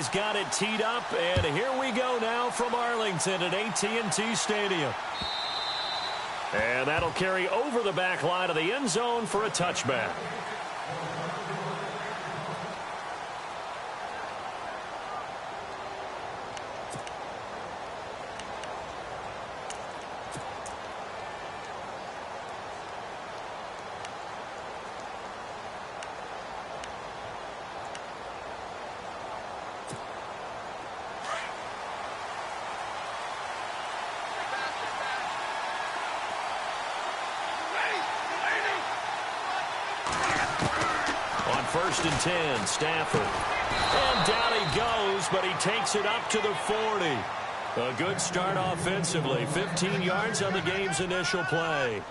he's got it teed up, and here we go now from Arlington at AT&T Stadium. And that'll carry over the back line of the end zone for a touchback. First and 10, Stafford. And down he goes, but he takes it up to the 40. A good start offensively. 15 yards on the game's initial play.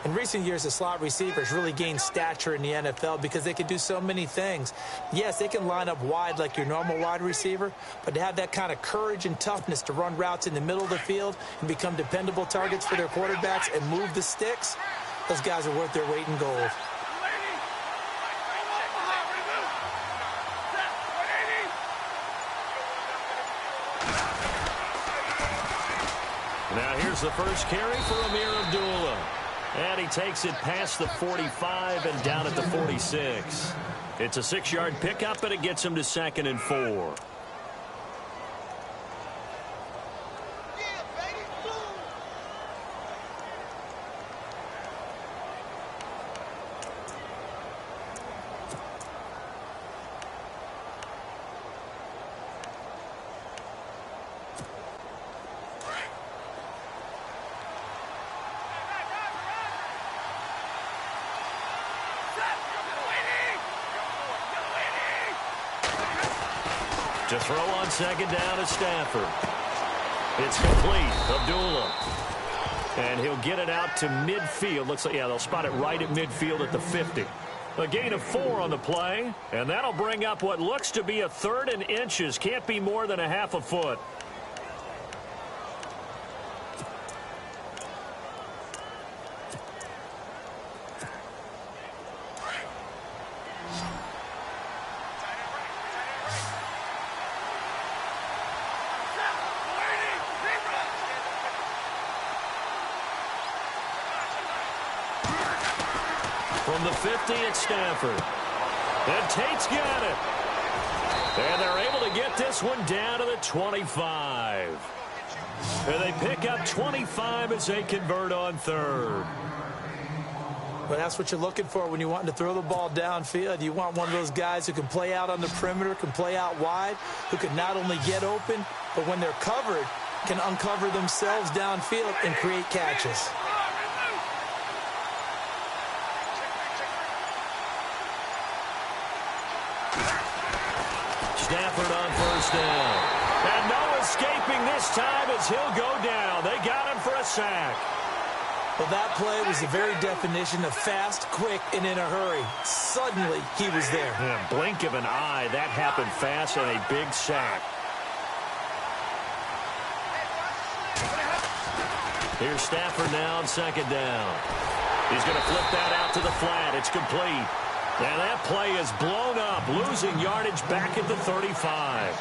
In recent years, the slot receivers really gained stature in the NFL because they can do so many things. Yes, they can line up wide like your normal wide receiver, but to have that kind of courage and toughness to run routes in the middle of the field and become dependable targets for their quarterbacks and move the sticks, those guys are worth their weight in gold. Now here's the first carry for Amir Abdullah. And he takes it past the 45 and down at the 46. It's a 6-yard pickup, and it gets him to 2nd and 4. To throw on 2nd down is Stafford. It's complete. Abdullah. And he'll get it out to midfield. Looks like, yeah, they'll spot it right at midfield at the 50. A gain of 4 on the play, and that'll bring up what looks to be a 3rd and inches. Can't be more than a half a foot. From the 50, it's Stafford. And Tate's got it. And they're able to get this one down to the 25. And they pick up 25 as they convert on 3rd. Well, that's what you're looking for when you're wanting to throw the ball downfield. You want one of those guys who can play out on the perimeter, can play out wide, who can not only get open, but when they're covered, can uncover themselves downfield and create catches. Stafford on 1st down. And no escaping this time as he'll go down. They got him for a sack. Well, that play was the very definition of fast, quick, and in a hurry. Suddenly, he was there. Yeah, blink of an eye. That happened fast and a big sack. Here's Stafford now on 2nd down. He's going to flip that out to the flat. It's complete. And that play is blown up, losing yardage back at the 35.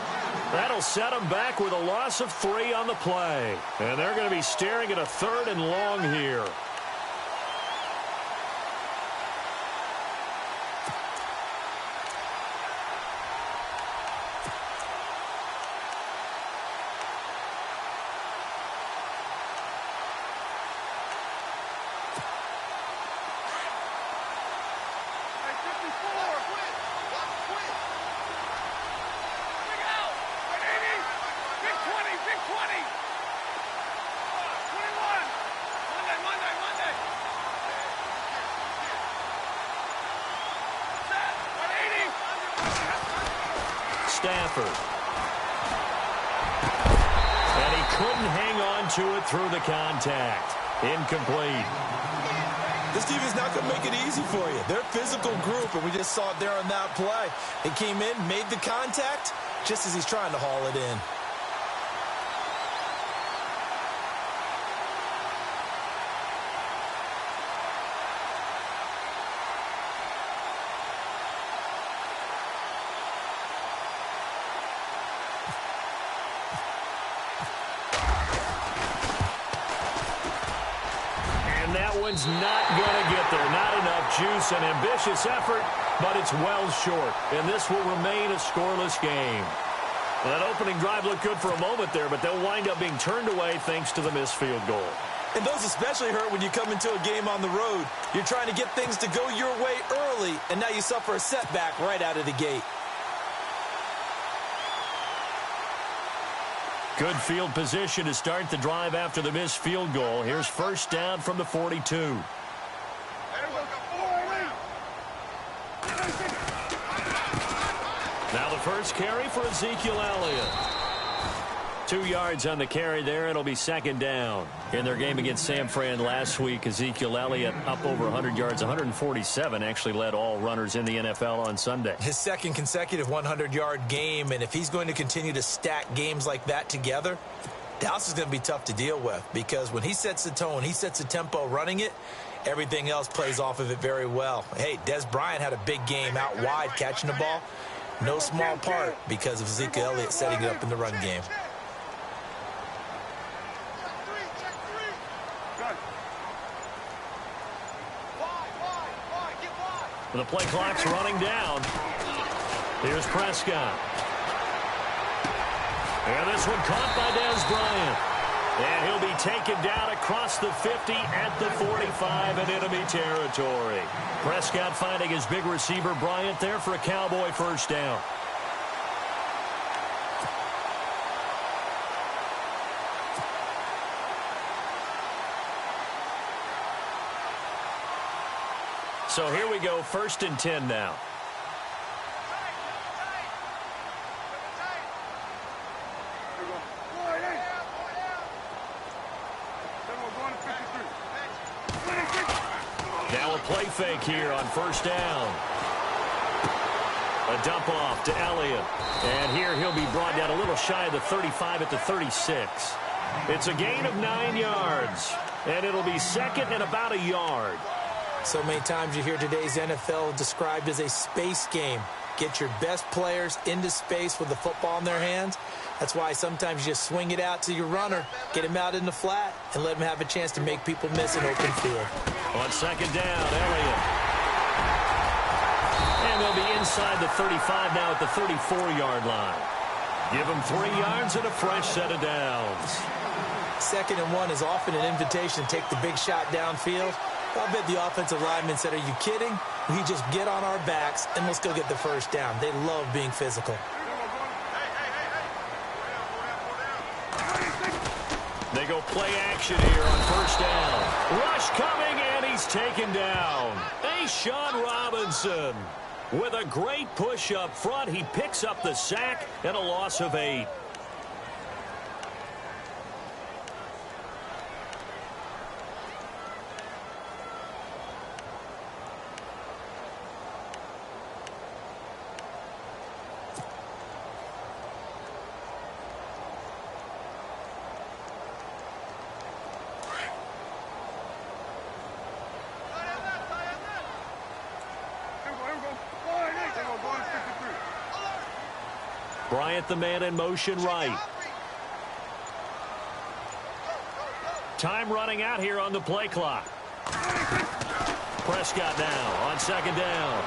That'll set them back with a loss of 3 on the play. And they're going to be staring at a 3rd and long here. Stafford. And he couldn't hang on to it through the contact. Incomplete. This team is not going to make it easy for you. They're a physical group, and we just saw it there on that play. They came in, made the contact, just as he's trying to haul it in. That one's not going to get there. Not enough juice, an ambitious effort, but it's well short. And this will remain a scoreless game. That opening drive looked good for a moment there, but they'll wind up being turned away thanks to the missed field goal. And those especially hurt when you come into a game on the road. You're trying to get things to go your way early, and now you suffer a setback right out of the gate. Good field position to start the drive after the missed field goal. Here's first down from the 42. Now the first carry for Ezekiel Elliott. 2 yards on the carry there. It'll be second down. In their game against San Fran last week, Ezekiel Elliott up over 100 yards, 147, actually led all runners in the NFL on Sunday. His second consecutive 100-yard game, and if he's going to continue to stack games like that together, Dallas is going to be tough to deal with because when he sets the tone, he sets the tempo running it, everything else plays off of it very well. Hey, Des Bryant had a big game out wide catching the ball. No small part because of Ezekiel Elliott setting it up in the run game. The play clock's running down. Here's Prescott. And this one caught by Des Bryant. And he'll be taken down across the 50 at the 45 in enemy territory. Prescott finding his big receiver Bryant there for a Cowboy first down. So here we go, first and 10 now. Now a play fake here on first down. A dump off to Elliott. And here he'll be brought down a little shy of the 35 at the 36. It's a gain of 9 yards. And it'll be second and about a yard. So many times you hear today's NFL described as a space game. Get your best players into space with the football in their hands. That's why sometimes you just swing it out to your runner, get him out in the flat, and let him have a chance to make people miss an open field. On second down, Elliott. And they'll be inside the 35 now at the 34-yard line. Give him 3 yards and a fresh set of downs. Second and 1 is often an invitation to take the big shot downfield. I bet the offensive lineman said, are you kidding? We just get on our backs and let's go get the first down. They love being physical. They go play action here on first down. Rush coming, and he's taken down. Sean Robinson with a great push up front. He picks up the sack and a loss of 8. Bryant, the man in motion right. Time running out here on the play clock. Prescott now on second down.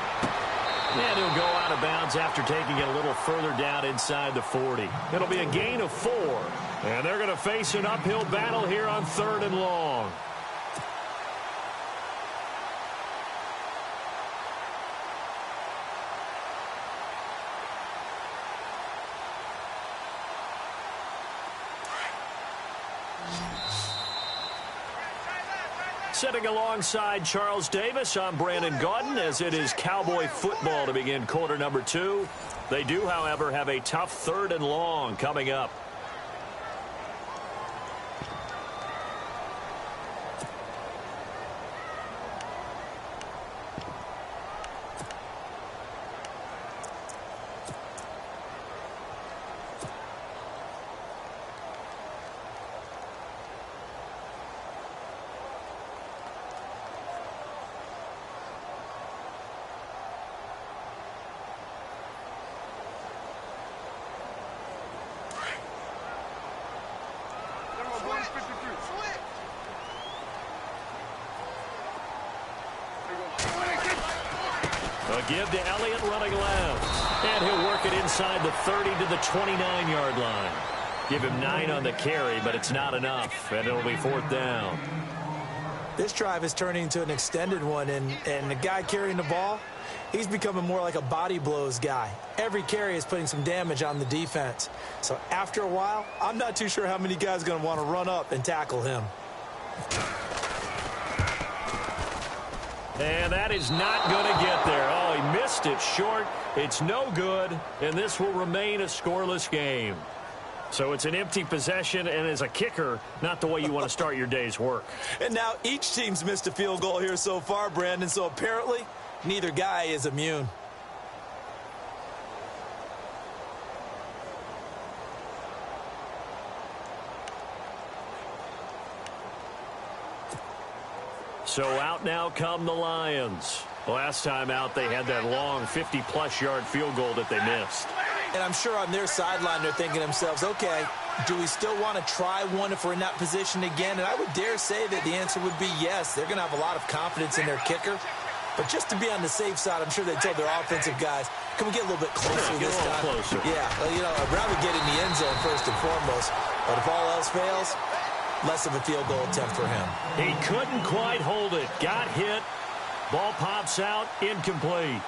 And he'll go out of bounds after taking it a little further down inside the 40. It'll be a gain of 4. And they're going to face an uphill battle here on third and long. Sitting alongside Charles Davis, I'm Brandon Gaudin, as it is Cowboy football to begin quarter number 2. They do, however, have a tough third and long coming up. A give to Elliott running left. And he'll work it inside the 30 to the 29-yard line. Give him 9 on the carry, but it's not enough, and it'll be 4th down. This drive is turning into an extended one, and the guy carrying the ball, he's becoming more like a body blows guy. Every carry is putting some damage on the defense. So after a while, I'm not too sure how many guys are going to want to run up and tackle him. And that is not going to get there. Oh, he missed it short. It's no good, and this will remain a scoreless game. So it's an empty possession, and as a kicker, not the way you want to start your day's work. And now each team's missed a field goal here so far, Brandon, so apparently neither guy is immune. So out now come the Lions. Last time out, they had that long 50-plus yard field goal that they missed. And I'm sure on their sideline they're thinking to themselves, okay, do we still want to try one if we're in that position again? And I would dare say that the answer would be yes. They're going to have a lot of confidence in their kicker. But just to be on the safe side, I'm sure they told their offensive guys, can we get a little bit closer this time? Closer. Yeah, well, you know, I'd rather get in the end zone first and foremost. But if all else fails, less of a field goal attempt for him. He couldn't quite hold it. Got hit. Ball pops out. Incomplete.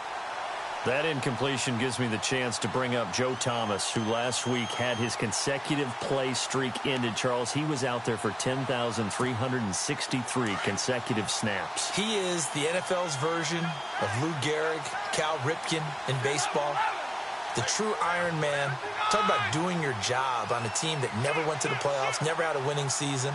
That incompletion gives me the chance to bring up Joe Thomas, who last week had his consecutive play streak ended. Charles, he was out there for 10,363 consecutive snaps. He is the NFL's version of Lou Gehrig, Cal Ripken in baseball. The true Iron Man. Talk about doing your job on a team that never went to the playoffs, never had a winning season.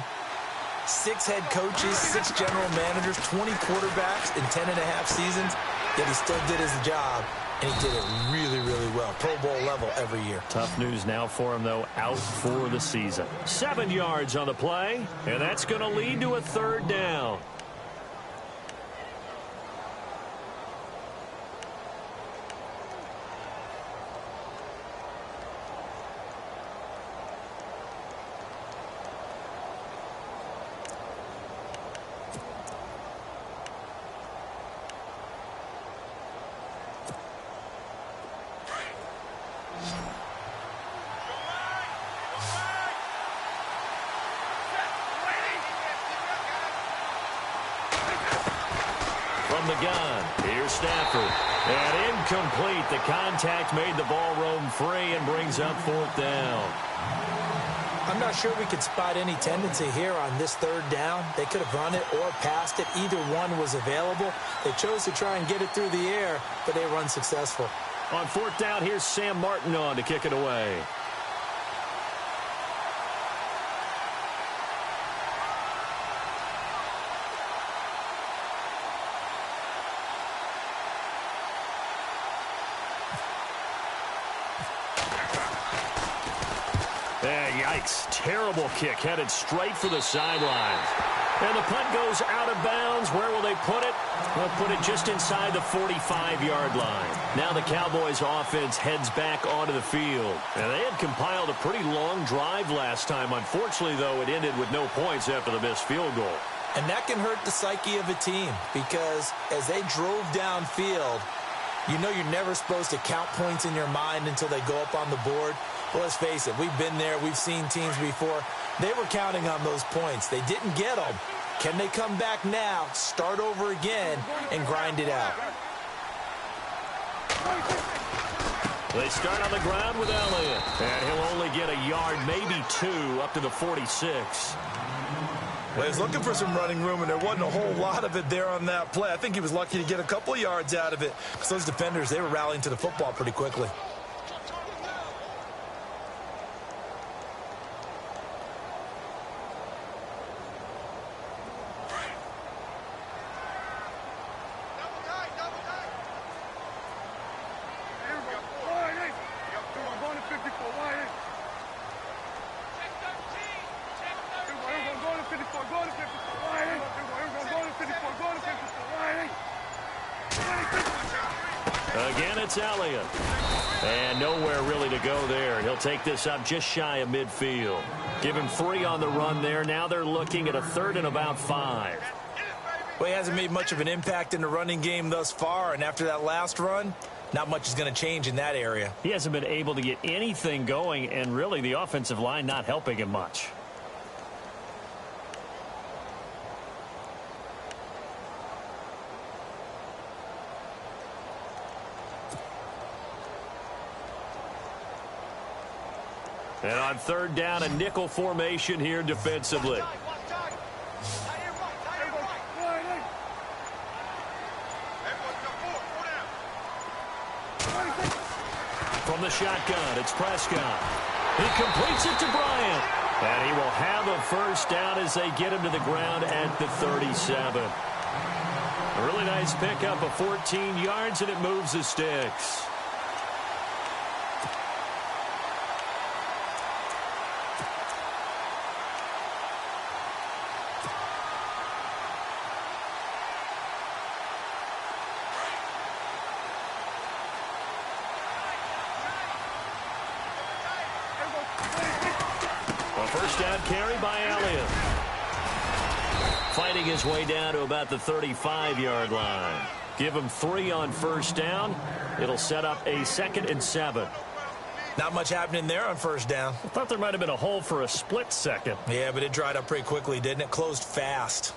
6 head coaches, 6 general managers, 20 quarterbacks in 10.5 seasons. Yet he still did his job, and he did it really, really well. Pro Bowl level every year. Tough news now for him, though, out for the season. 7 yards on the play, and that's going to lead to a 3rd down. The gun. Here's Stafford. And incomplete. The contact made the ball roam free and brings up 4th down. I'm not sure we could spot any tendency here on this 3rd down. They could have run it or passed it. Either one was available. They chose to try and get it through the air, but they were unsuccessful. On 4th down, here's Sam Martin on to kick it away. Yikes. Terrible kick headed straight for the sidelines. And the punt goes out of bounds. Where will they put it? They'll put it just inside the 45-yard line. Now the Cowboys offense heads back onto the field. And they had compiled a pretty long drive last time. Unfortunately, though, it ended with no points after the missed field goal. And that can hurt the psyche of a team because as they drove downfield, you know you're never supposed to count points in your mind until they go up on the board. Well, let's face it, we've been there. We've seen teams before. They were counting on those points. They didn't get them. Can they come back now, start over again, and grind it out? They start on the ground with Elliott. And he'll only get a yard, maybe 2, up to the 46. Well, he was looking for some running room, and there wasn't a whole lot of it there on that play. I think he was lucky to get a couple of yards out of it because those defenders, they were rallying to the football pretty quickly. Again, it's Elliott. And nowhere really to go there. He'll take this up just shy of midfield. Give him 3 on the run there. Now they're looking at a 3rd and about 5. Well, he hasn't made much of an impact in the running game thus far, and after that last run, not much is going to change in that area. He hasn't been able to get anything going, and really the offensive line not helping him much. And on third down, a nickel formation here defensively. From the shotgun, it's Prescott. He completes it to Bryant. And he will have a first down as they get him to the ground at the 37. A really nice pickup of 14 yards, and it moves the sticks. First down carry by Elliott. Fighting his way down to about the 35-yard line. Give him 3 on first down. It'll set up a 2nd and 7. Not much happening there on first down. I thought there might have been a hole for a split second. Yeah, but it dried up pretty quickly, didn't it? Closed fast.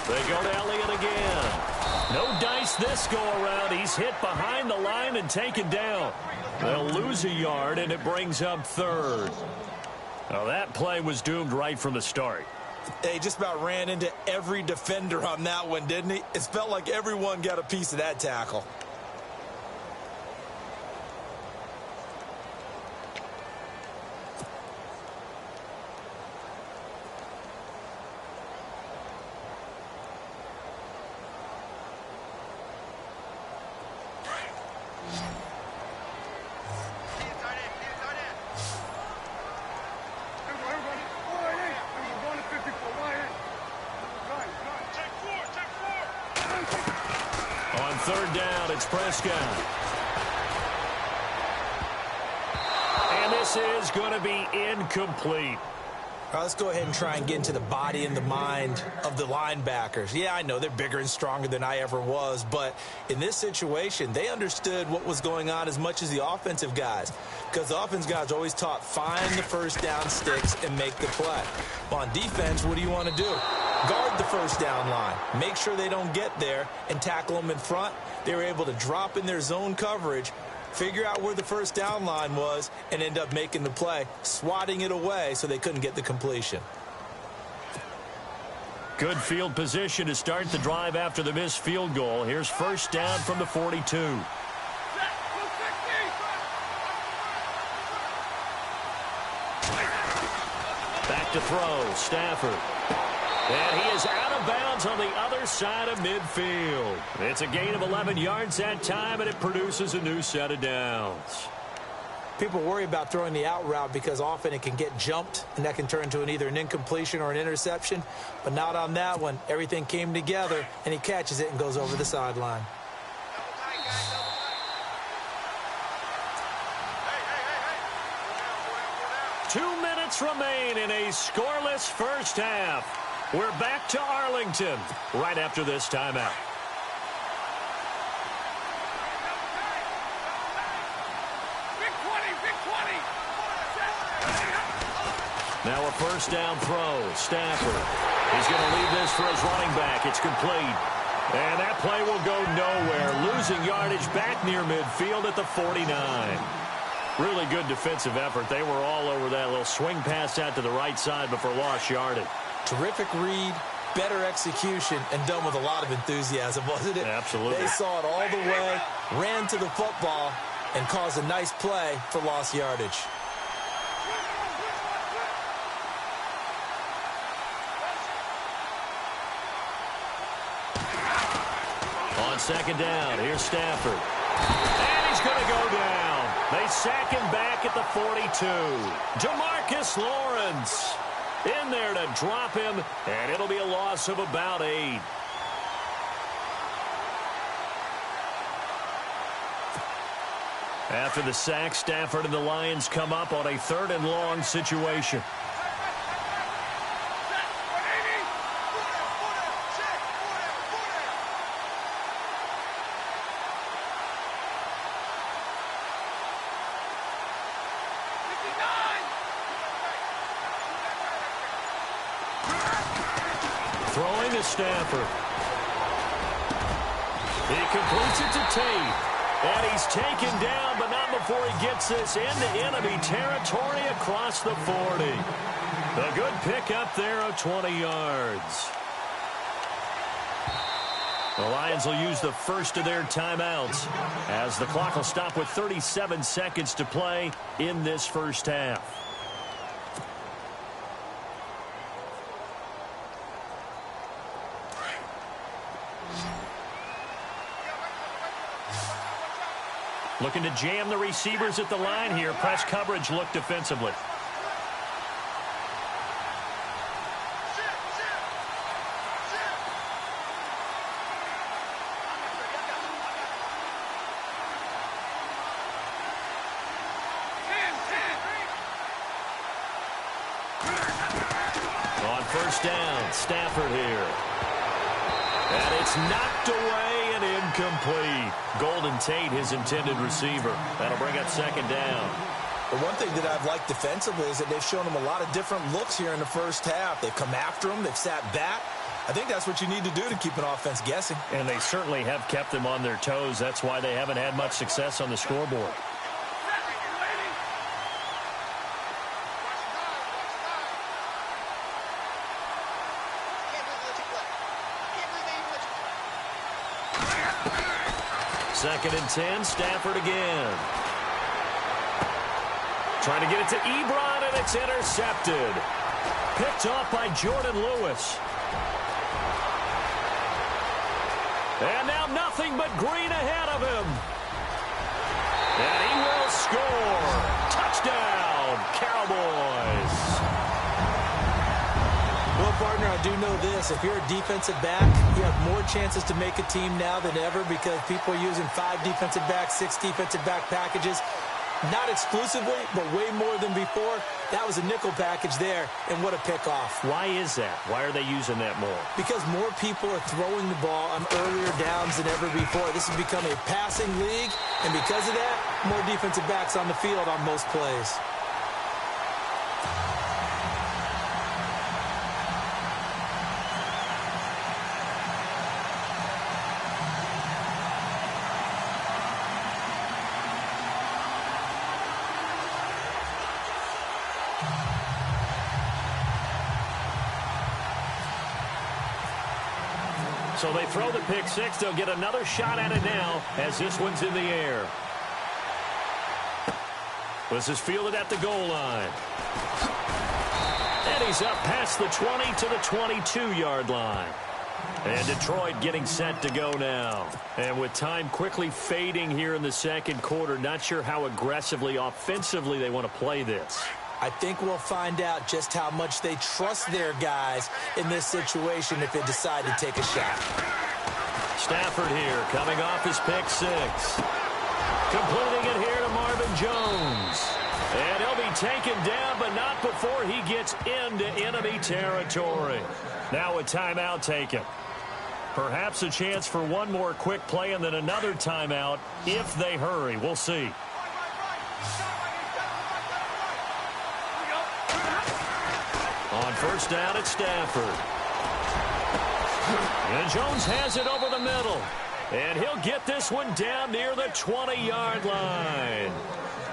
They go to Elliott again. No dice this go-around. He's hit behind the line and taken down. They'll lose a yard, and it brings up 3rd. Now, that play was doomed right from the start. He just about ran into every defender on that one, didn't he? It felt like everyone got a piece of that tackle. Third down, it's Prescott. And this is going to be incomplete. All right, let's go ahead and try and get into the body and the mind of the linebackers. Yeah, I know they're bigger and stronger than I ever was, but in this situation, they understood what was going on as much as the offensive guys, because the offensive guys are always taught, find the first down sticks and make the play. Well, on defense, what do you want to do? Guard the first down line. Make sure they don't get there and tackle them in front. They were able to drop in their zone coverage, figure out where the first down line was, and end up making the play, swatting it away so they couldn't get the completion. Good field position to start the drive after the missed field goal. Here's first down from the 42. Back to throw, Stafford. And he is out of bounds on the other side of midfield. It's a gain of 11 yards that time, and it produces a new set of downs. People worry about throwing the out route because often it can get jumped, and that can turn into either an incompletion or an interception. But not on that one. Everything came together, and he catches it and goes over the sideline. Two minutes remain in a scoreless first half. We're back to Arlington right after this timeout. Now a first down throw. Stafford. He's going to leave this for his running back. It's complete. And that play will go nowhere. Losing yardage back near midfield at the 49. Really good defensive effort. They were all over that little swing pass out to the right side before lost yardage. Terrific read, better execution, and done with a lot of enthusiasm, wasn't it? Absolutely. They saw it all the way, ran to the football, and caused a nice play for lost yardage. On second down, here's Stafford. And he's going to go down. They sack him back at the 42. DeMarcus Lawrence in there to drop him, and it'll be a loss of about 8. After the sack, Stafford and the Lions come up on a 3rd and long situation. Throwing to Stafford. He completes it to Tate. And he's taken down, but not before he gets this into enemy territory across the 40. A good pickup there of 20 yards. The Lions will use the first of their timeouts as the clock will stop with 37 seconds to play in this first half. Looking to jam the receivers at the line here. Press coverage look defensively. On first down, Stafford here. And it's knocked away and incomplete. Golden Tate, his intended receiver. That'll bring up 2nd down. The one thing that I've liked defensively is that they've shown him a lot of different looks here in the first half. They've come after him. They've sat back. I think that's what you need to do to keep an offense guessing. And they certainly have kept them on their toes. That's why they haven't had much success on the scoreboard. Second and 10, Stafford again. Trying to get it to Ebron, and it's intercepted. Picked off by Jordan Lewis. And now nothing but green ahead of him. And he will score. Touchdown, Cowboys. Well, partner, I do know this. If you're a defensive back, you have more chances to make a team now than ever because people are using 5 defensive backs, 6 defensive back packages. Not exclusively, but way more than before. That was a nickel package there, and what a pickoff. Why is that? Why are they using that more? Because more people are throwing the ball on earlier downs than ever before. This has become a passing league, and because of that, more defensive backs on the field on most plays. So they throw the pick six. They'll get another shot at it now as this one's in the air. This is fielded at the goal line. And he's up past the 20 to the 22-yard line. And Detroit getting set to go now. And with time quickly fading here in the second quarter, not sure how aggressively, offensively they want to play this. I think we'll find out just how much they trust their guys in this situation if they decide to take a shot. Stafford here coming off his pick six. Completing it here to Marvin Jones. And he'll be taken down, but not before he gets into enemy territory. Now a timeout taken. Perhaps a chance for one more quick play and then another timeout if they hurry. We'll see. On first down, it's Stafford. And Jones has it over the middle. And he'll get this one down near the 20-yard line.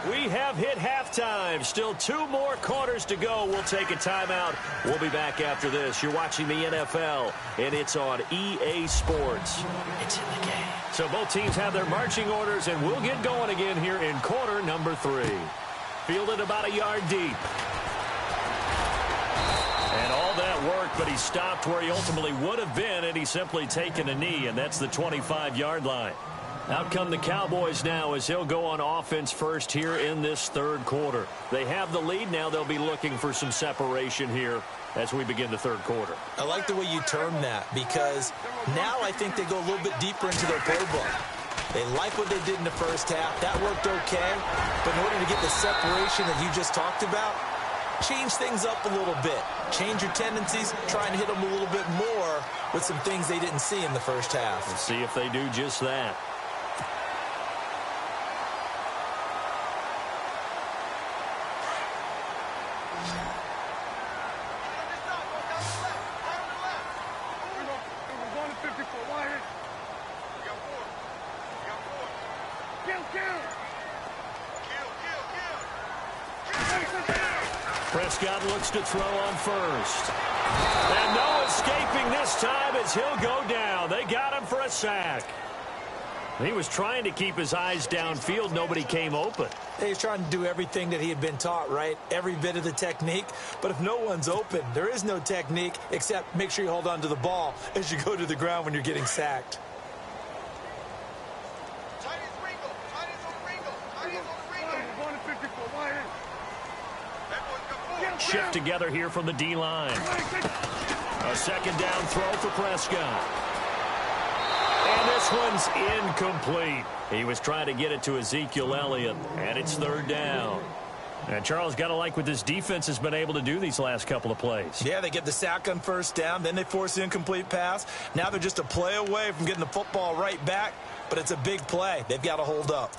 We have hit halftime. Still 2 more quarters to go. We'll take a timeout. We'll be back after this. You're watching the NFL, and it's on EA Sports. It's in the game. So both teams have their marching orders, and we'll get going again here in quarter number 3. Fielded about a yard deep. And all that work, but he stopped where he ultimately would have been, and he's simply taken a knee, and that's the 25-yard line. Out come the Cowboys now as he'll go on offense first here in this third quarter. They have the lead. Now they'll be looking for some separation here as we begin the third quarter. I like the way you term that because now I think they go a little bit deeper into their playbook. They like what they did in the first half. That worked okay. But in order to get the separation that you just talked about, change things up a little bit. Change your tendencies. Try and hit them a little bit more with some things they didn't see in the first half. Let's see if they do just that. Prescott looks to throw on first. And no escaping this time as he'll go down. They got him for a sack. He was trying to keep his eyes downfield. Nobody came open. He's trying to do everything that he had been taught, right? Every bit of the technique. But if no one's open, there is no technique except make sure you hold on to the ball as you go to the ground when you're getting sacked. Shift together here from the D-line. A second down throw for Prescott. And this one's incomplete. He was trying to get it to Ezekiel Elliott, and it's third down. And Charles, got to like what this defense has been able to do these last couple of plays. Yeah, they get the sack on first down, then they force the incomplete pass. Now they're just a play away from getting the football right back, but it's a big play. They've got to hold up.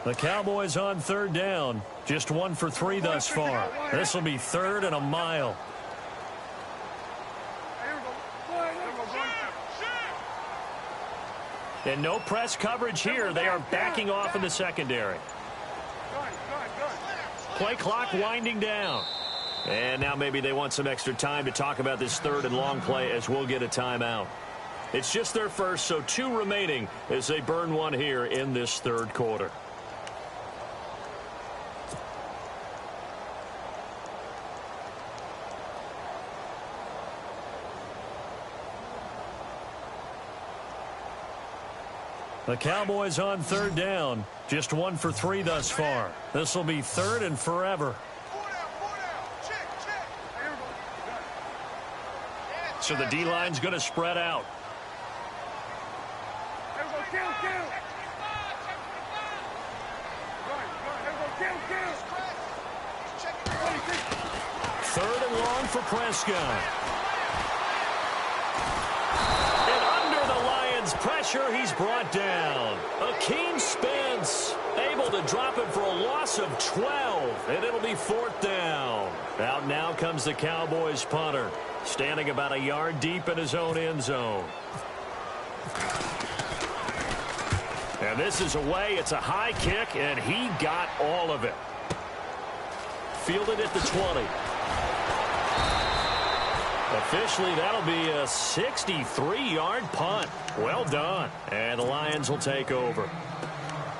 The Cowboys on third down. Just 1 for 3 thus far. This will be third and a mile. And no press coverage here. They are backing off in the secondary. Play clock winding down. And now maybe they want some extra time to talk about this third and long play as we'll get a timeout. It's just their first, so 2 remaining as they burn one here in this third quarter. The Cowboys on third down. Just 1 for 3 thus far. This will be third and forever. So the D-line's going to spread out. Third and long for Prescott. Pressure, he's brought down. Akeem Spence able to drop him for a loss of 12, and it'll be fourth down. Out now comes the Cowboys punter, standing about a yard deep in his own end zone. And this is away. It's a high kick, and he got all of it. Fielded at the 20. Officially, that'll be a 63-yard punt. Well done. And the Lions will take over.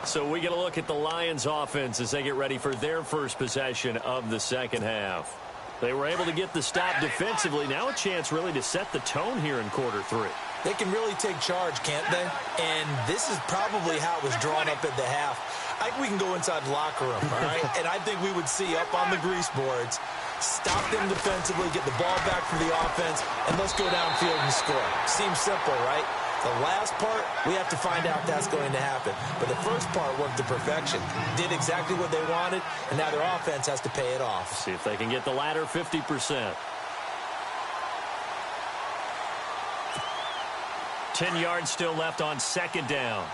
So we get a look at the Lions offense as they get ready for their first possession of the second half. They were able to get the stop defensively. Now a chance really to set the tone here in quarter 3. They can really take charge, can't they? And this is probably how it was drawn up at the half. I think we can go inside the locker room, all right? And I think we would see up on the grease boards, stop them defensively, get the ball back for the offense, and let's go downfield and score. Seems simple, right? The last part, we have to find out that's going to happen. But the first part worked to perfection. Did exactly what they wanted, and now their offense has to pay it off. See if they can get the latter 50%. 10 yards still left on second down.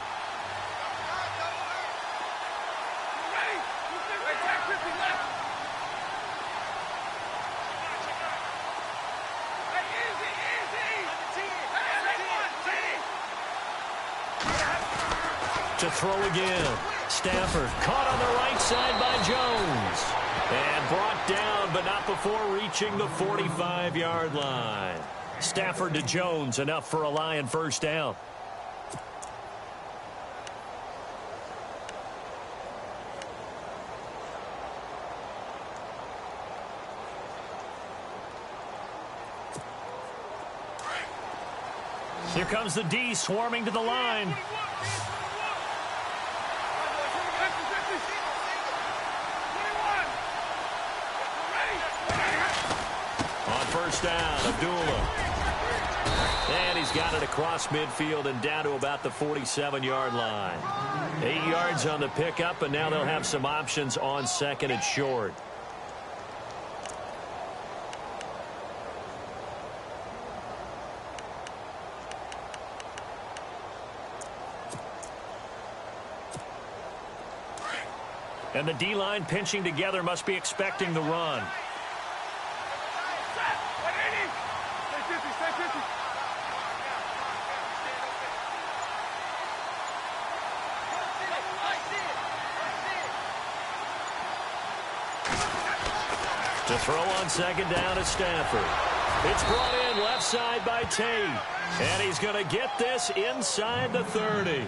To throw again. Stafford caught on the right side by Jones. And brought down, but not before reaching the 45-yard line. Stafford to Jones, enough for a Lion first down. Here comes the D swarming to the line. first down. Abdullah. And he's got it across midfield and down to about the 47-yard line. 8 yards on the pickup, and now they'll have some options on second and short. And the D-line pinching together must be expecting the run. To throw on second down is Stafford. It's brought in left side by Tate. And he's going to get this inside the 30.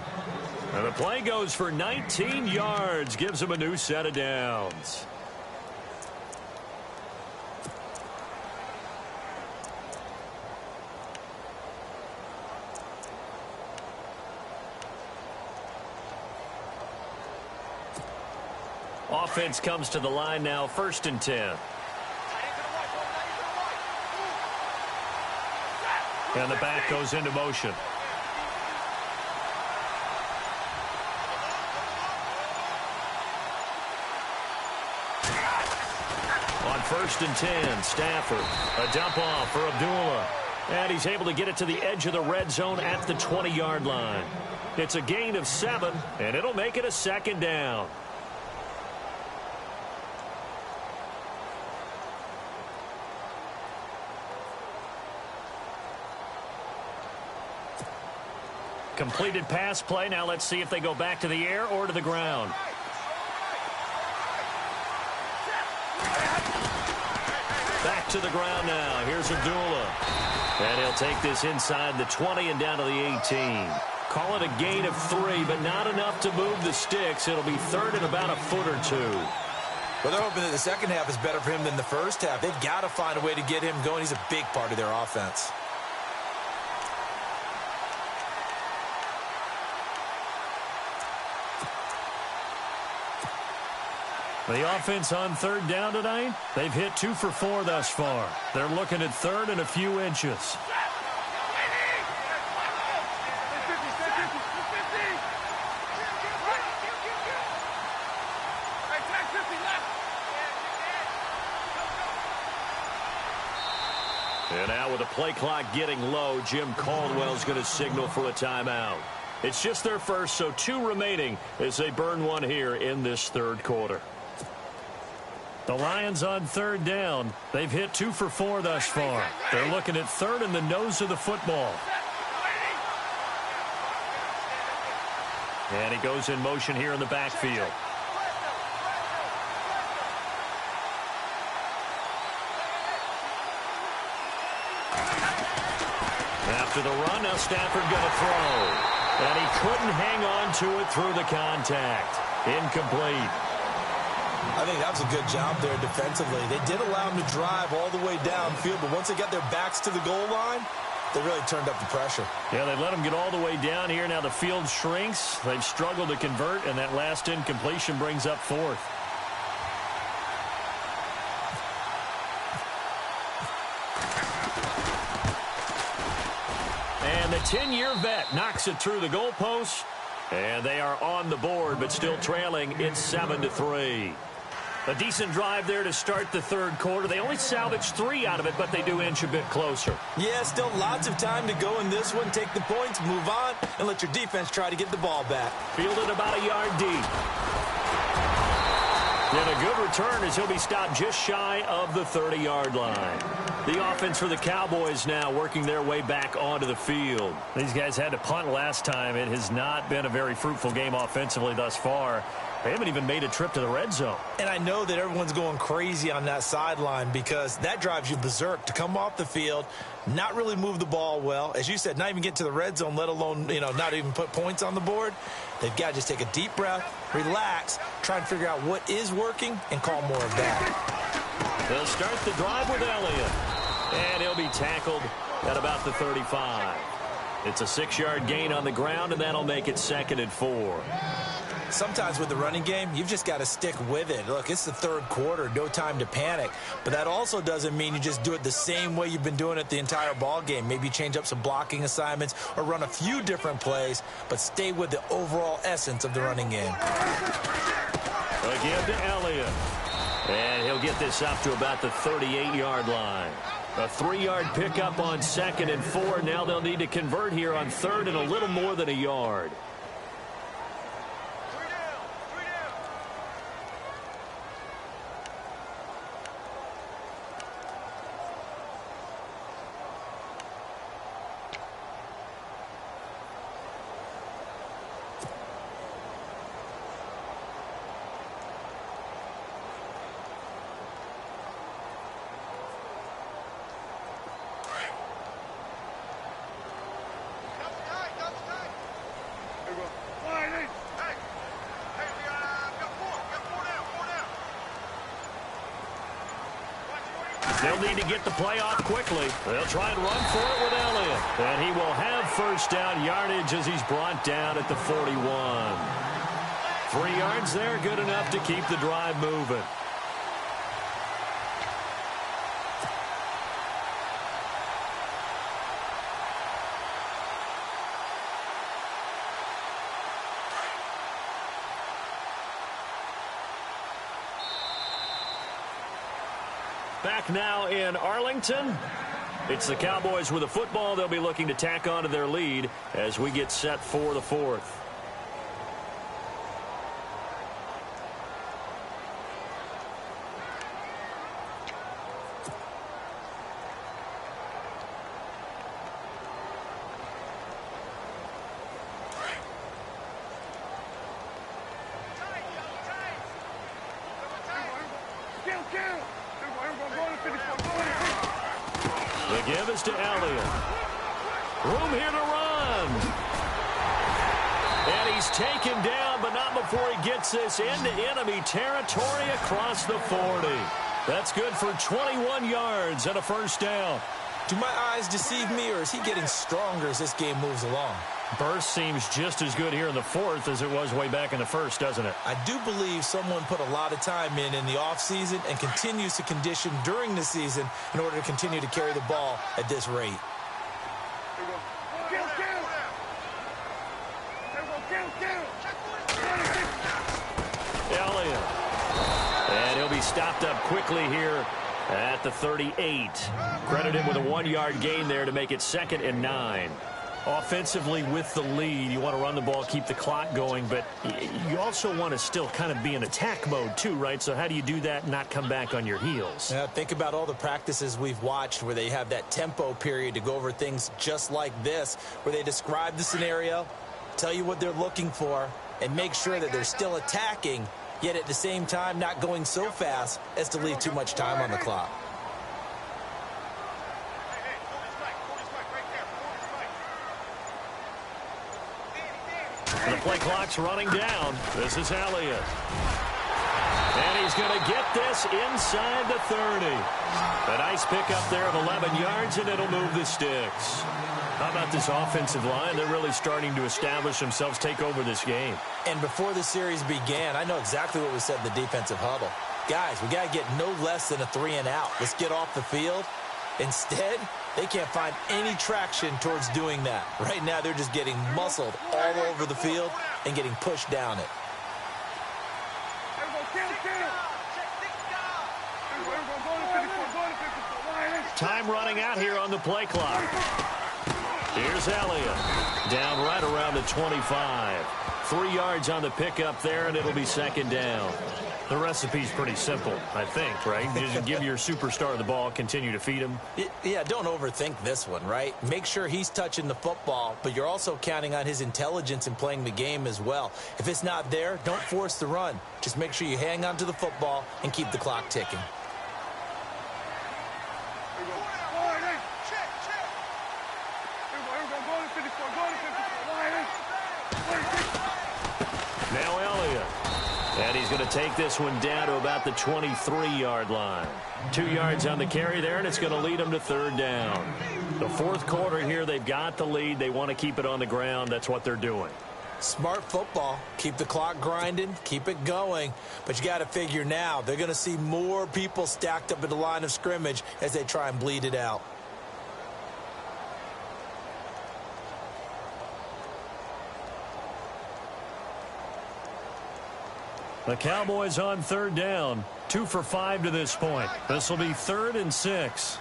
And the play goes for 19 yards. Gives him a new set of downs. Offense comes to the line now, 1st and 10. And the back goes into motion. On 1st and 10, Stafford. A dump off for Abdullah. And he's able to get it to the edge of the red zone at the 20-yard line. It's a gain of 7, and it'll make it a 2nd down. Completed pass play. Now let's see if they go back to the air or to the ground. Back to the ground now. Here's Abdullah. And he'll take this inside the 20 and down to the 18. Call it a gain of 3, but not enough to move the sticks. It'll be 3rd and about a foot or 2. Well, they're hoping that the second half is better for him than the first half. They've got to find a way to get him going. He's a big part of their offense. The offense on 3rd down tonight, they've hit 2 for 4 thus far. They're looking at 3rd and a few inches. And now with the play clock getting low, Jim Caldwell's going to signal for a timeout. It's just their first, so 2 remaining as they burn one here in this 3rd quarter. The Lions on 3rd down. They've hit 2 for 4 thus far. They're looking at 3rd and the nose of the football. And he goes in motion here in the backfield. After the run, now Stafford going to throw. And he couldn't hang on to it through the contact. Incomplete. I think that was a good job there defensively. They did allow him to drive all the way downfield, but once they got their backs to the goal line, they really turned up the pressure. Yeah, they let him get all the way down here. Now the field shrinks. They've struggled to convert, and that last incompletion brings up 4th. And the 10-year vet knocks it through the goalpost. And they are on the board, but still trailing. It's 7-3. A decent drive there to start the 3rd quarter. They only salvaged 3 out of it, but they do inch a bit closer. Yeah, still lots of time to go in this one. Take the points, move on, and let your defense try to get the ball back. Fielded about a yard deep. And a good return as he'll be stopped just shy of the 30-yard line. The offense for the Cowboys now working their way back onto the field. These guys had to punt last time. It has not been a very fruitful game offensively thus far. They haven't even made a trip to the red zone. And I know that everyone's going crazy on that sideline because that drives you berserk to come off the field, not really move the ball well. As you said, not even get to the red zone, let alone, not even put points on the board. They've got to just take a deep breath, relax, try and figure out what is working and call more of that. They'll start the drive with Elliott. And he'll be tackled at about the 35. It's a 6-yard gain on the ground, and that'll make it 2nd and 4. Sometimes with the running game, you've just got to stick with it. Look, it's the third quarter, no time to panic. But that also doesn't mean you just do it the same way you've been doing it the entire ball game. Maybe change up some blocking assignments or run a few different plays, but stay with the overall essence of the running game. Again to Elliott. And he'll get this up to about the 38-yard line. A 3-yard pickup on 2nd and 4. Now they'll need to convert here on 3rd and a little more than a yard. They'll need to get the play off quickly. They'll try and run for it with Elliott. And he will have first down yardage as he's brought down at the 41. 3 yards there, good enough to keep the drive moving. Back now in Arlington. It's the Cowboys with the football. They'll be looking to tack on to their lead as we get set for the 4th. The give is to Elliott. Room here to run. And he's taken down, but not before he gets this into enemy territory across the 40. That's good for 21 yards and a first down. Do my eyes deceive me, or is he getting stronger as this game moves along? Burst seems just as good here in the 4th as it was way back in the 1st, doesn't it? I do believe someone put a lot of time in the offseason and continues to condition during the season in order to continue to carry the ball at this rate. Elliott. And he'll be stopped up quickly here at the 38. Credited with a 1-yard gain there to make it 2nd and 9. Offensively with the lead, you want to run the ball, keep the clock going, but you also want to still kind of be in attack mode too, right? So how do you do that and not come back on your heels? Yeah, think about all the practices we've watched where they have that tempo period to go over things just like this, where they describe the scenario, tell you what they're looking for, and make sure that they're still attacking, yet at the same time not going so fast as to leave too much time on the clock. The play clock's running down. This is Elliott. And he's going to get this inside the 30. A nice pickup there of 11 yards, and it'll move the sticks. How about this offensive line? They're really starting to establish themselves, take over this game. And before the series began, I know exactly what was said in the defensive huddle. Guys, we got to get no less than a 3-and-out. Let's get off the field. Instead, they can't find any traction towards doing that. Right now, they're just getting muscled all over the field and getting pushed down it. Time running out here on the play clock. Here's Elliott. Down right around the 25. 3 yards on the pickup there, and it'll be 2nd down. The recipe's pretty simple, I think, right? You just give your superstar the ball, continue to feed him. Yeah, don't overthink this one, right? Make sure he's touching the football, but you're also counting on his intelligence in playing the game as well. If it's not there, don't force the run. Just make sure you hang on to the football and keep the clock ticking. Now Elliott. And he's going to take this one down to about the 23-yard line. 2 yards on the carry there, and it's going to lead them to 3rd down. The 4th quarter here, they've got the lead. They want to keep it on the ground. That's what they're doing. Smart football. Keep the clock grinding, keep it going. But you got to figure now, they're going to see more people stacked up at the line of scrimmage as they try and bleed it out. The Cowboys on third down. 2 for 5 to this point. This will be 3rd and 6.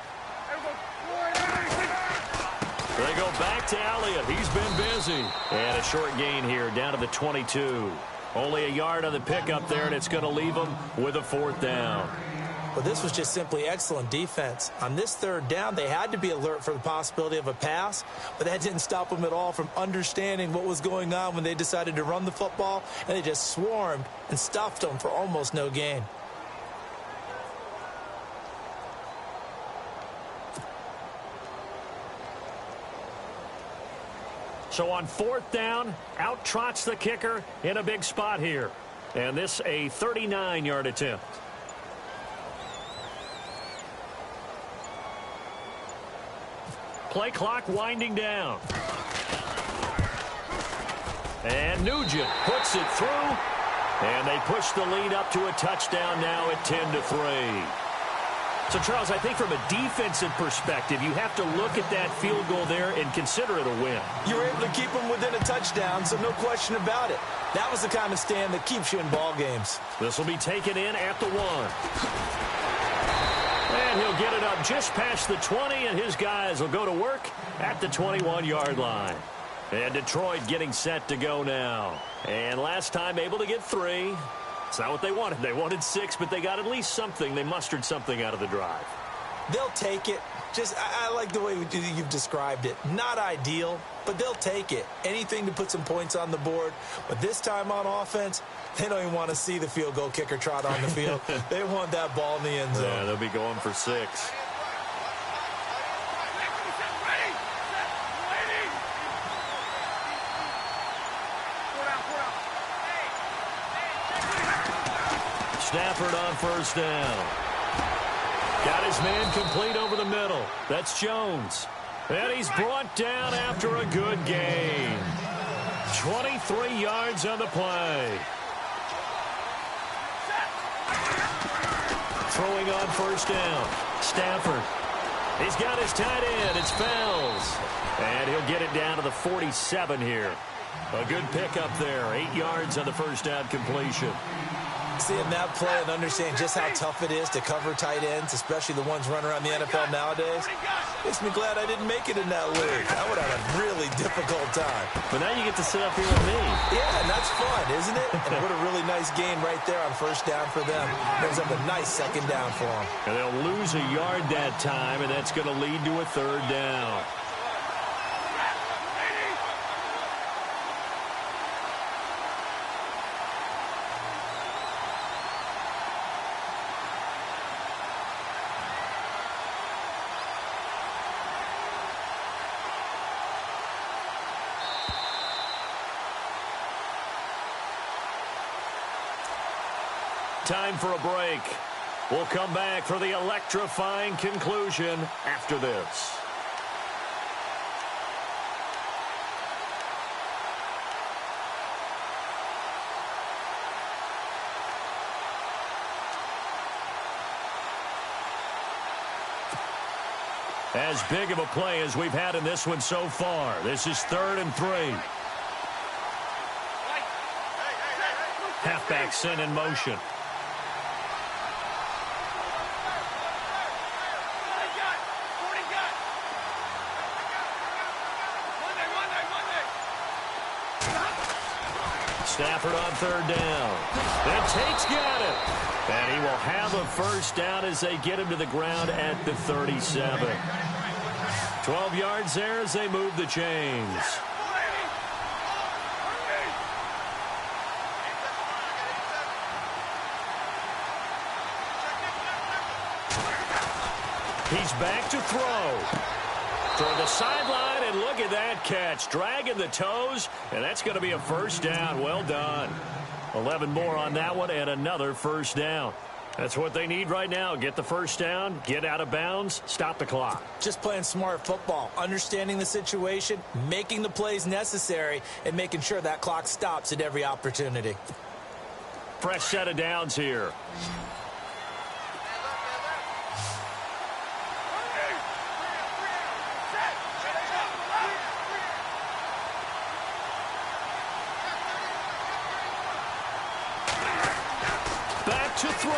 They go back to Elliott. He's been busy. And a short gain here down to the 22. Only a yard on the pickup there, and it's going to leave them with a 4th down. Well, this was just simply excellent defense. On this 3rd down, they had to be alert for the possibility of a pass, but that didn't stop them at all from understanding what was going on when they decided to run the football, and they just swarmed and stuffed them for almost no gain. So on 4th down, out trots the kicker in a big spot here. And this a 39-yard attempt. Play clock winding down. And Nugent puts it through. And they push the lead up to a touchdown now at 10-3. So, Charles, I think from a defensive perspective, you have to look at that field goal there and consider it a win. You were able to keep them within a touchdown, so no question about it. That was the kind of stand that keeps you in ball games. This will be taken in at the 1. And he'll get it up just past the 20, and his guys will go to work at the 21-yard line. And Detroit getting set to go now. And last time able to get 3. It's not what they wanted. They wanted 6, but they got at least something. They mustered something out of the drive. They'll take it. I like the way you've described it. Not ideal, but they'll take it. Anything to put some points on the board. But this time on offense, they don't even want to see the field goal kicker trot on the field. They want that ball in the end zone. Yeah, they'll be going for 6. Stafford on 1st down. Got his man complete over the middle. That's Jones. And he's brought down after a good gain. 23 yards on the play. Throwing on 1st down. Stafford. He's got his tight end. It's Fells. And he'll get it down to the 47 here. A good pickup there. 8 yards on the 1st down completion. Seeing that play and understanding just how tough it is to cover tight ends, especially the ones running around the NFL nowadays, makes me glad I didn't make it in that league. I would have had a really difficult time. But now you get to sit up here with me. Yeah, and that's fun, isn't it? And what a really nice game right there on 1st down for them. Brings up a nice 2nd down for them. And they'll lose a yard that time, and that's going to lead to a 3rd down. Time for a break. We'll come back for the electrifying conclusion after this. As big of a play as we've had in this one so far. This is 3rd and 3. Halfback sent in motion. Stafford on 3rd down. And Tate's got it. And he will have a 1st down as they get him to the ground at the 37. 12 yards there as they move the chains. He's back to throw. Toward the sideline, and look at that catch. Dragging the toes, and that's going to be a 1st down. Well done. 11 more on that one, and another 1st down. That's what they need right now. Get the first down, get out of bounds, stop the clock. Just playing smart football, understanding the situation, making the plays necessary, and making sure that clock stops at every opportunity. Fresh set of downs here. Back to throw.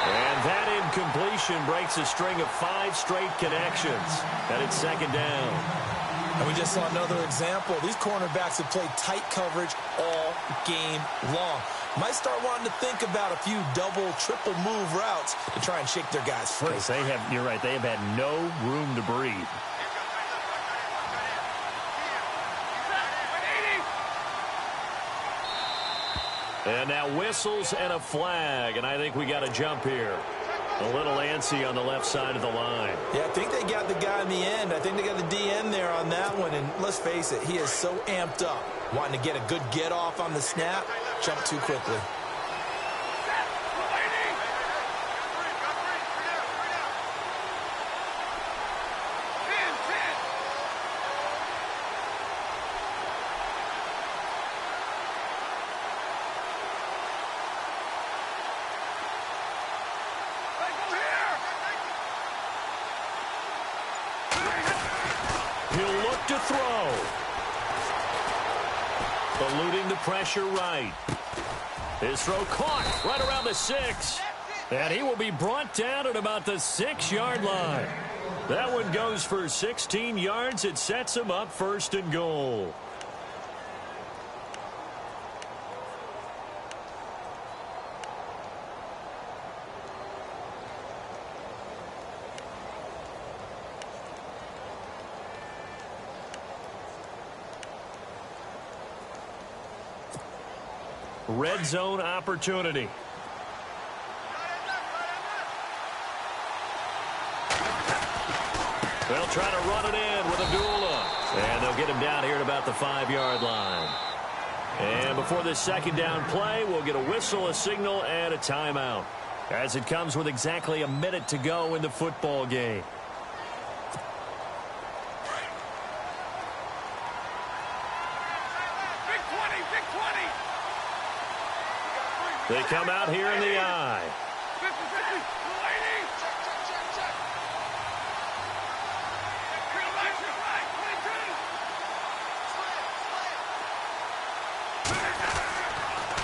And that incompletion breaks a string of 5 straight connections. And it's second down. And we just saw another example. These cornerbacks have played tight coverage all game long. Might start wanting to think about a few double, triple move routes to try and shake their guys free. You're right, they have had no room to breathe. And now whistles and a flag, and I think we got a jump here. A little antsy on the left side of the line. Yeah, I think they got the guy in the end. I think they got the DN there on that one, and let's face it, he is so amped up, wanting to get a good get-off on the snap, jump too quickly. He'll look to throw. Eluding the pressure right. His throw caught right around the 6. And he will be brought down at about the 6-yard line. That one goes for 16 yards. It sets him up first and goal. Red zone opportunity. They'll try to run it in with Abdullah. And they'll get him down here at about the 5-yard line. And before this second down play, we'll get a whistle, a signal, and a timeout, as it comes with exactly a minute to go in the football game. They come out here in the eye.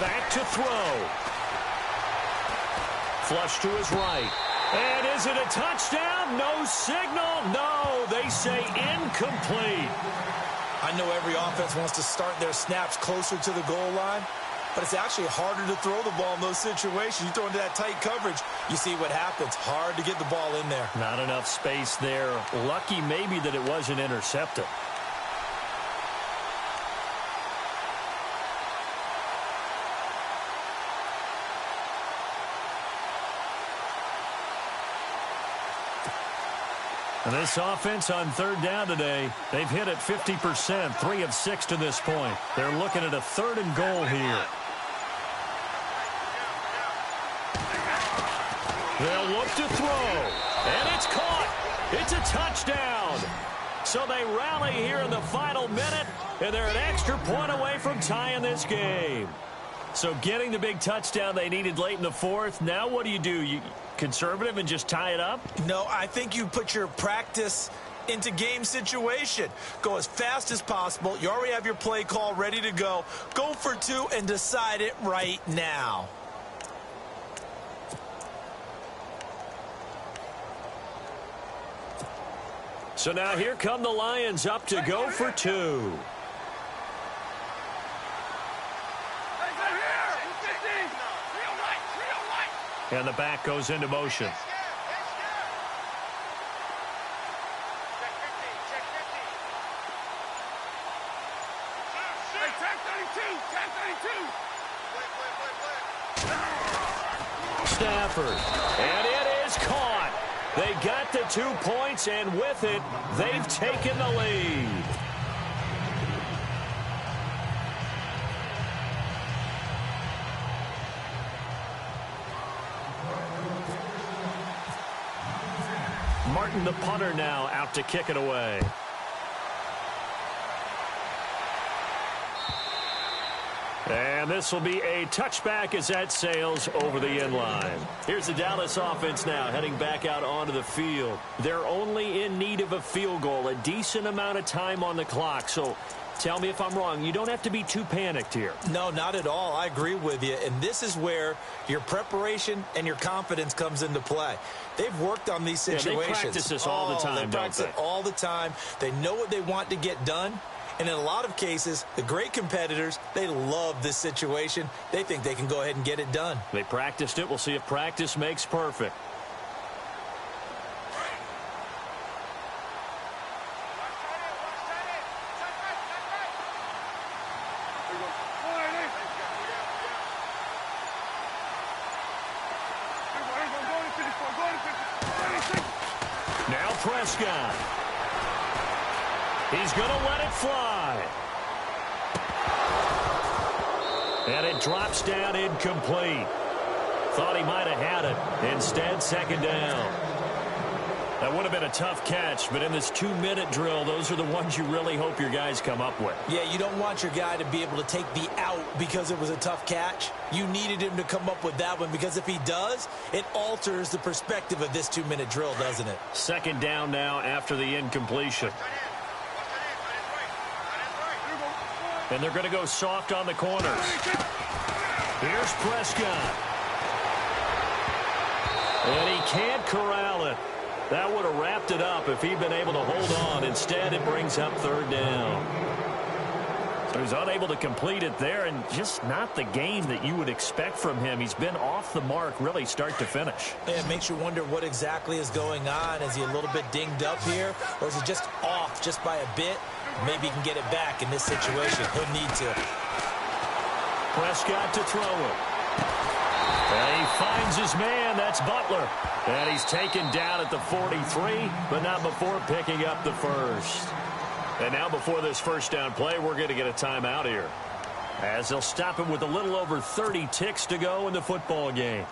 Back to throw. Flush to his right. And is it a touchdown? No signal. No, they say incomplete. I know every offense wants to start their snaps closer to the goal line, but it's actually harder to throw the ball in those situations. You throw into that tight coverage, you see what happens. Hard to get the ball in there. Not enough space there. Lucky maybe that it wasn't intercepted. And this offense on third down today, they've hit it 50%, 3 of 6 to this point. They're looking at a 3rd and goal here. They'll look to throw, and it's caught. It's a touchdown. So they rally here in the final minute, and they're an extra point away from tying this game. So getting the big touchdown they needed late in the 4th. Now what do? You conservative and just tie it up? No, I think you put your practice into game situation. Go as fast as possible. You already have your play call ready to go. Go for 2 and decide it right now. So now here come the Lions up to go for 2. And the back goes into motion. Stafford. And it is caught. They got the 2 points, and with it, they've taken the lead. Newton, the punter, now out to kick it away. And this will be a touchback as that sails over the end line. Here's the Dallas offense now heading back out onto the field. They're only in need of a field goal, a decent amount of time on the clock. So tell me if I'm wrong. You don't have to be too panicked here. No, not at all. I agree with you. And this is where your preparation and your confidence comes into play. They've worked on these situations. Yeah, they practice this all the time, They practice it all the time. They know what they want to get done. And in a lot of cases, the great competitors, they love this situation. They think they can go ahead and get it done. They practiced it. We'll see if practice makes perfect. Now Prescott. He's going to let it fly. And it drops down incomplete. Thought he might have had it. Instead, second down. That would have been a tough catch, but in this 2-minute drill, those are the ones you really hope your guys come up with. Yeah, you don't want your guy to be able to take the out because it was a tough catch. You needed him to come up with that one because if he does, it alters the perspective of this 2-minute drill, doesn't it? Second down now after the incompletion. And they're going to go soft on the corners. Here's Prescott. And he can't corral it. That would have wrapped it up if he'd been able to hold on. Instead, it brings up third down. So he's unable to complete it there, and just not the game that you would expect from him. He's been off the mark really start to finish. Yeah, it makes you wonder what exactly is going on. Is he a little bit dinged up here, or is he just off just by a bit? Maybe he can get it back in this situation. He'll need to. Prescott to throw it. And he finds his man. That's Butler. And he's taken down at the 43, but not before picking up the first. And now before this first down play, we're going to get a timeout here, as they'll stop him with a little over 30 ticks to go in the football game.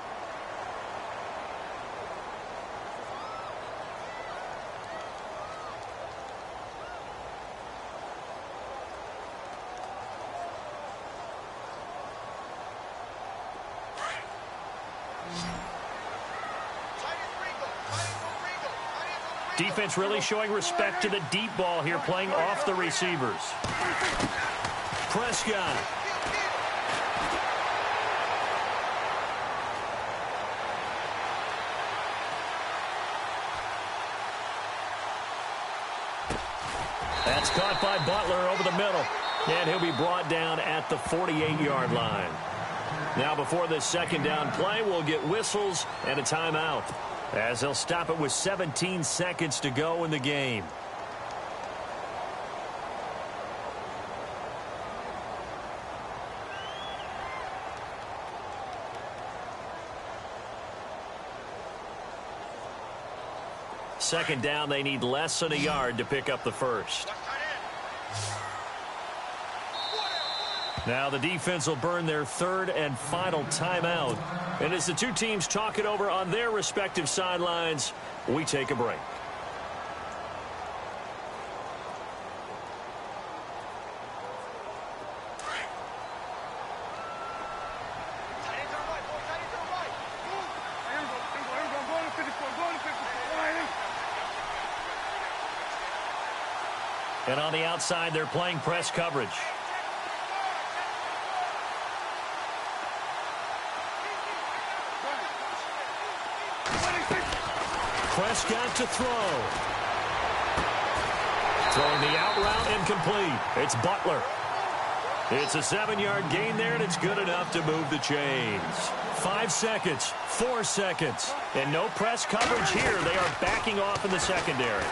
Defense really showing respect to the deep ball here, playing off the receivers. Prescott. That's caught by Butler over the middle. And he'll be brought down at the 48-yard line. Now before this second down play, we'll get whistles and a timeout, as they'll stop it with 17 seconds to go in the game. Second down, they need less than a yard to pick up the first. Now the defense will burn their third and final timeout. And as the two teams talk it over on their respective sidelines, we take a break. And on the outside, they're playing press coverage. Prescott to throw. Throwing the out route incomplete. It's Butler. It's a 7-yard gain there, and it's good enough to move the chains. 5 seconds, 4 seconds, and no press coverage here. They are backing off in the secondary.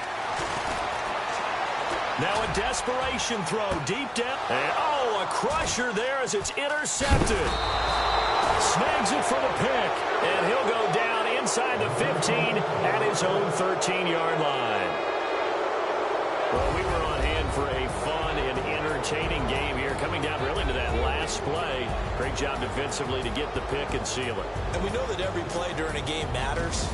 Now a desperation throw deep down. And a crusher there as it's intercepted. Snags it for the pick, and he'll go down inside the 15 at his own 13-yard line. Well, we were on hand for a fun and entertaining game here, coming down really to that last play. Great job defensively to get the pick and seal it. And we know that every play during a game matters.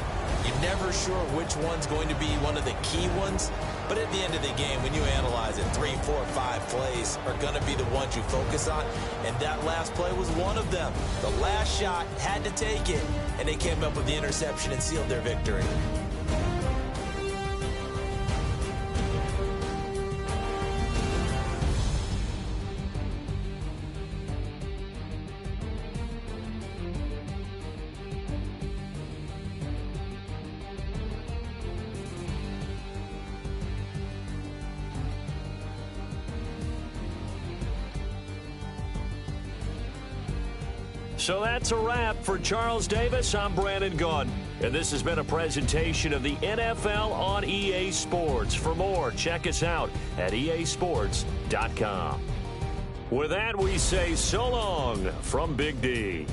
You're never sure which one's going to be one of the key ones. But at the end of the game, when you analyze it, 3, 4, 5 plays are going to be the ones you focus on. And that last play was one of them. The last shot had to take it, and they came up with the interception and sealed their victory. So that's a wrap for Charles Davis. I'm Brandon Gunn, and this has been a presentation of the NFL on EA Sports. For more, check us out at easports.com. With that, we say so long from Big D.